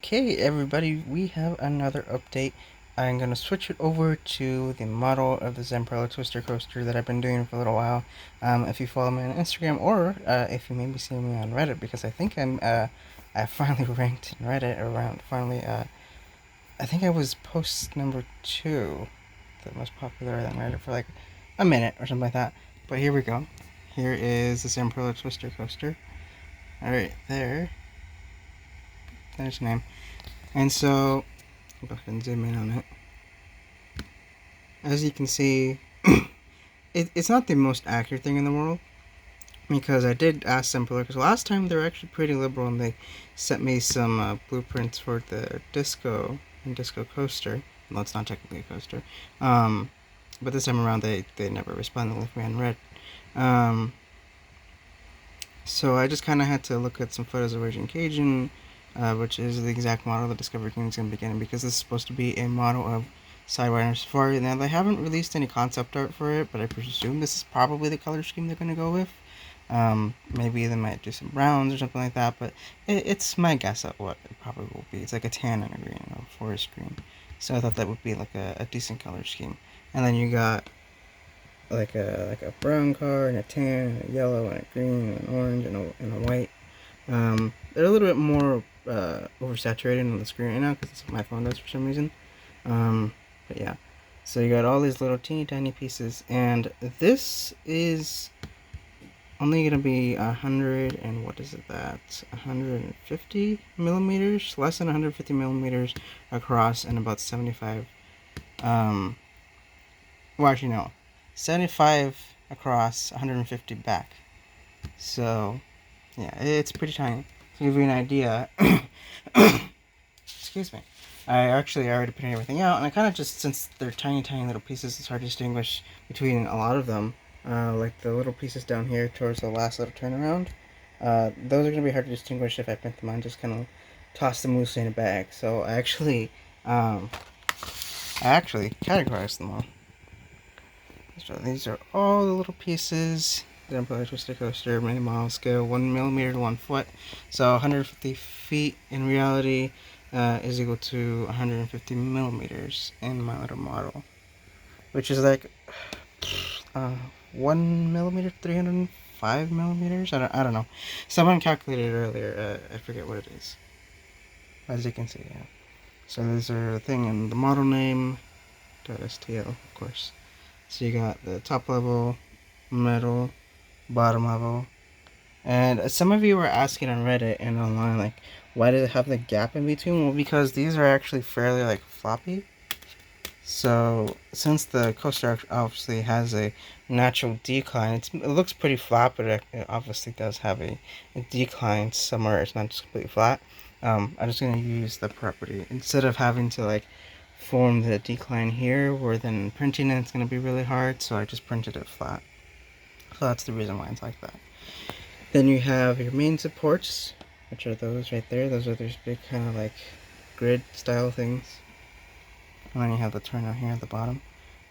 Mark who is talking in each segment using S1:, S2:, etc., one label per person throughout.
S1: Okay, everybody, we have another update. I'm going to switch it over to the model of the Zamperla Twister Coaster that I've been doing for a little while. If you follow me on Instagram, or if you maybe see me on Reddit, because I think I finally ranked in Reddit around, I think I was post number 2, the most popular on Reddit for like a minute or something like that. But here we go. Here is the Zamperla Twister Coaster. Alright, there's the name. And so, I'll go ahead and zoom in on it. As you can see, it's not the most accurate thing in the world, because I did ask Simpler, because last time they were actually pretty liberal and they sent me some blueprints for the Disco and Disco Coaster. Well, it's not technically a coaster. But this time around they never responded, left me on red. So I just kind of had to look at some photos of Raging Cajun, which is the exact model that Discovery King is going to be getting, because this is supposed to be a model of Sidewinder Safari. Now, they haven't released any concept art for it, but I presume this is probably the color scheme they're going to go with. Maybe they might do some browns or something like that, but it's my guess at what it probably will be. It's like a tan and a green, or a forest green. So I thought that would be like a decent color scheme. And then you got like a brown car and a tan and a yellow and a green and an orange and a white. They're a little bit more oversaturated on the screen right now because it's my phone does for some reason. But yeah, so you got all these little teeny tiny pieces, and this is only gonna be 100 and what is it, that 150 millimeters, less than 150 millimeters across, and about 75 well, actually no, 75 across, 150 back. So yeah, it's pretty tiny. To give you an idea, excuse me, I already printed everything out, and I kind of just, since they're tiny little pieces, it's hard to distinguish between a lot of them. Like the little pieces down here towards the last little turnaround, those are going to be hard to distinguish if I print them on, just kind of toss them loosely in a bag. So I actually categorized them all. So these are all the little pieces. Zamperla Twister Coaster, mini model scale, 1 millimeter to 1 foot. So 150 feet in reality is equal to 150 millimeters in my little model, which is like 1 millimeter, 305 millimeters. I don't know. Someone calculated it earlier. I forget what it is. As you can see, yeah. So these are the thing in the model name. .stl, of course. So you got the top level, middle, bottom level. And some of you were asking on Reddit and online, like, why does it have the gap in between? Well, because these are actually fairly, like, floppy. So, since the coaster obviously has a natural decline, it looks pretty flat, but it obviously does have a decline somewhere. It's not just completely flat. I'm just going to use the property. Instead of having to, like, form the decline here, where then printing it's going to be really hard, so I just printed it flat. So that's the reason why it's like that. Then you have your main supports, which are those right there. Those are those big kind of like grid style things. And then you have the turnout here at the bottom.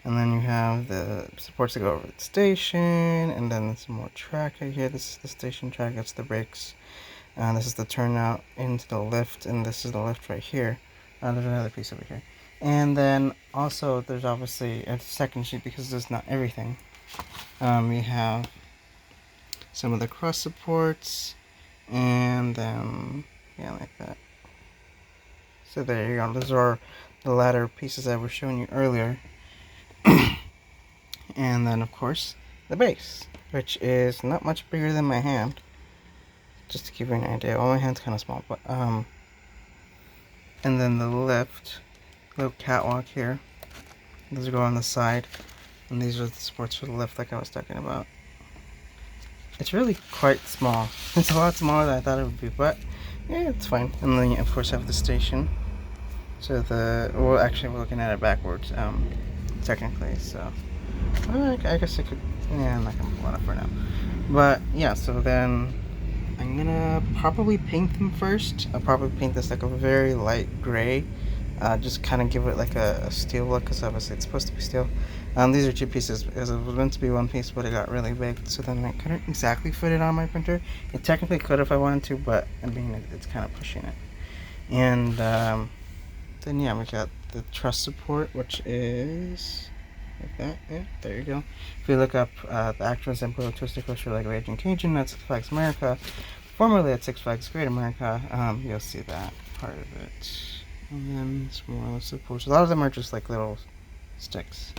S1: And then you have the supports that go over the station, and then some more track right here. This is the station track, that's the brakes. This is the turnout into the lift, and this is the lift right here. There's another piece over here. And then also there's obviously a second sheet, because there's not everything. We have some of the cross supports, and then yeah, like that. So there you go. Those are the ladder pieces I was showing you earlier. And then of course the base, which is not much bigger than my hand. Just to give you an idea. Well, my hand's kind of small, but and then the lift, little catwalk here. Those go on the side, and these are the supports for the lift, like I was talking about. It's really quite small. It's a lot smaller than I thought it would be, but yeah, it's fine. And then you of course have the station. So well, actually we're looking at it backwards, technically, so I guess I could, yeah, I'm not gonna pull it up for now. But yeah, so then I'm gonna probably paint them first. I'll probably paint this like a very light gray, just kind of give it like a steel look, because obviously it's supposed to be steel. These are two pieces, because it was meant to be one piece, but it got really big, so then I couldn't exactly fit it on my printer. It technically could if I wanted to, but I mean, it's kind of pushing it. And then yeah, we got the truss support, which is like that. Yeah, there you go. If you look up the actual Zamperla Twister Coaster like Raging Cajun at Six Flags America, formerly at Six Flags Great America, you'll see that part of it. And then some more supports. A lot of them are just like little sticks.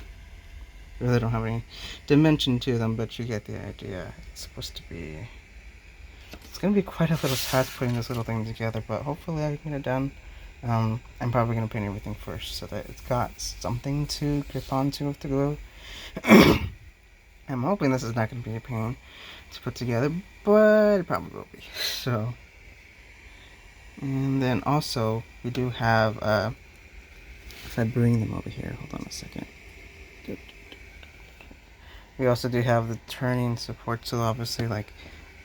S1: Really don't have any dimension to them, but you get the idea. It's supposed to be. It's gonna be quite a little task putting this little thing together, but hopefully I can get it done. I'm probably gonna paint everything first so that it's got something to grip onto with the glue. I'm hoping this is not gonna be a pain to put together, but it probably will be. So, and then also we do have. If I bring them over here, hold on a second. We also do have the turning support, so obviously like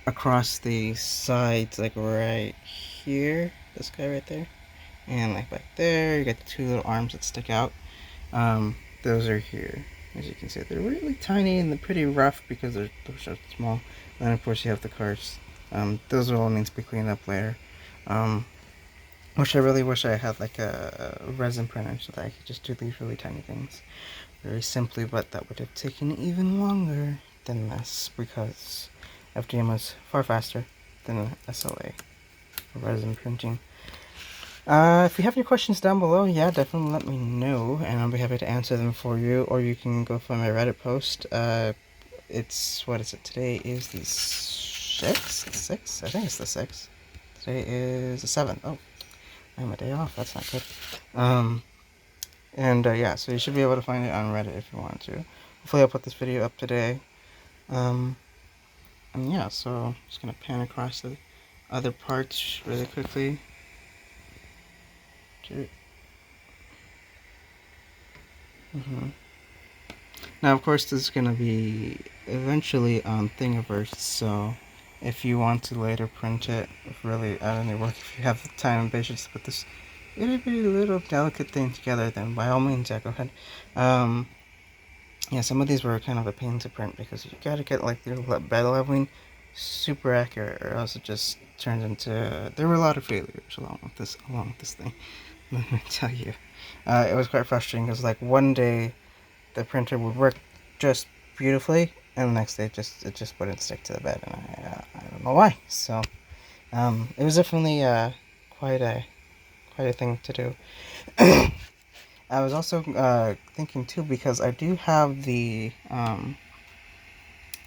S1: across the sides, like right here, this guy right there, and like back there, you got the two little arms that stick out. Those are here. As you can see, they're really tiny and they're pretty rough because they're so small. And then of course you have the cars. Those will all need to be cleaned up later. Which I really wish I had like a resin printer so that I could just do these really tiny things very simply, but that would have taken even longer than this because FDM was far faster than SLA for resin printing. If you have any questions down below, yeah, definitely let me know, and I'll be happy to answer them for you, or you can go find my Reddit post. It's, what is it, today is the 6th? 6th? I think it's the 6th. Today is the 7th. Oh, I have a day off, that's not good. Yeah, so you should be able to find it on Reddit if you want to. Hopefully I'll put this video up today. And yeah, so I'm just gonna pan across the other parts really quickly. Now, of course, this is going to be eventually on Thingiverse, so if you want to later print it, really out of your work, if you have the time and patience to put this itty bitty little delicate thing together, then by all means, yeah, go ahead. Yeah, some of these were kind of a pain to print because you gotta get like the bed leveling super accurate, or else it just turns into. There were a lot of failures along with this thing. Let me tell you, it was quite frustrating because like one day the printer would work just beautifully, and the next day it just wouldn't stick to the bed, and I don't know why. So it was definitely quite a thing to do. I was also thinking too, because I do have the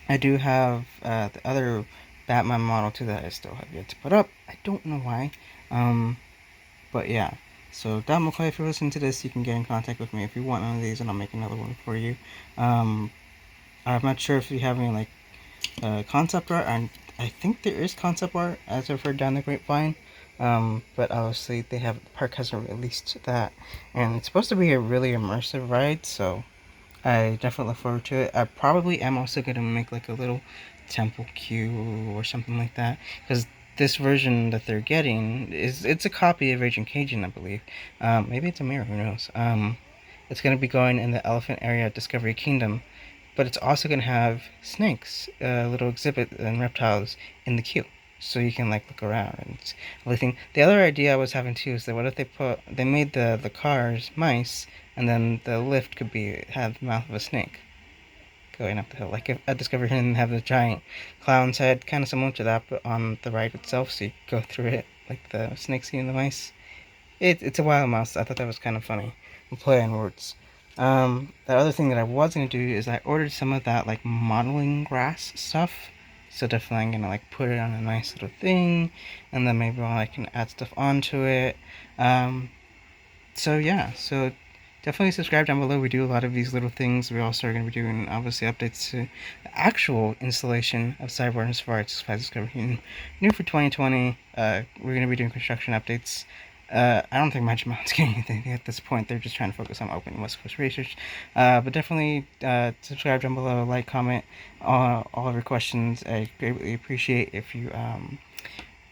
S1: other Batman model too that I still have yet to put up. I don't know why, but yeah. So Don McCoy, if you're listening to this, you can get in contact with me if you want one of these, and I'll make another one for you. I'm not sure if you have any like concept art. I think there is concept art as I've heard down the grapevine, but obviously the park hasn't released that, and it's supposed to be a really immersive ride. So I definitely look forward to it. I probably am also gonna make like a little temple queue or something like that, because this version that they're getting it's a copy of Raging Cajun, I believe. Maybe it's a mirror, who knows. It's gonna be going in the elephant area at Discovery Kingdom, but it's also gonna have snakes, little exhibit and reptiles in the queue, so you can like look around and everything. The other idea I was having too is that what if they made the cars mice, and then the lift could have the mouth of a snake going up the hill. Like if at Discovery Hidden have the giant clown's head, kind of similar to that, but on the ride itself, so you go through it like the snake seeing the mice. It's a wild mouse. I thought that was kind of funny. We'll play on words. The other thing that I was gonna do is I ordered some of that like modeling grass stuff. So definitely I'm gonna like put it on a nice little thing, and then maybe I can add stuff onto it. So yeah, so definitely subscribe down below. We do a lot of these little things. We also are going to be doing obviously updates to the actual installation of Sidewinder Safari Discovery new for 2020. We're going to be doing construction updates. I don't think Magic Mountain's getting anything at this point. They're just trying to focus on open West Coast research. But definitely subscribe down below, like, comment, all of your questions. I greatly appreciate if you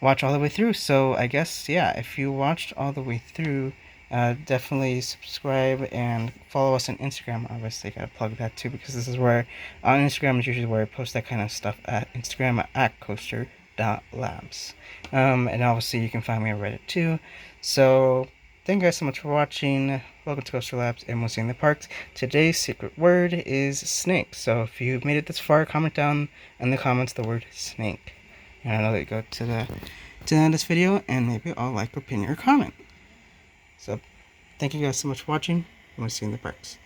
S1: watch all the way through. So I guess, yeah, if you watched all the way through, definitely subscribe and follow us on Instagram. Obviously, gotta plug that too, because this is where on Instagram is usually where I post that kind of stuff at Instagram at Coaster Labs. And obviously you can find me on Reddit too. So thank you guys so much for watching. Welcome to Coaster Labs, and we'll see you in the parks. Today's secret word is snake. So if you've made it this far, comment down in the comments the word snake. And I know that you go to the end of this video, and maybe I'll like, opinion, or comment. So thank you guys so much for watching, and we'll see you in the parks.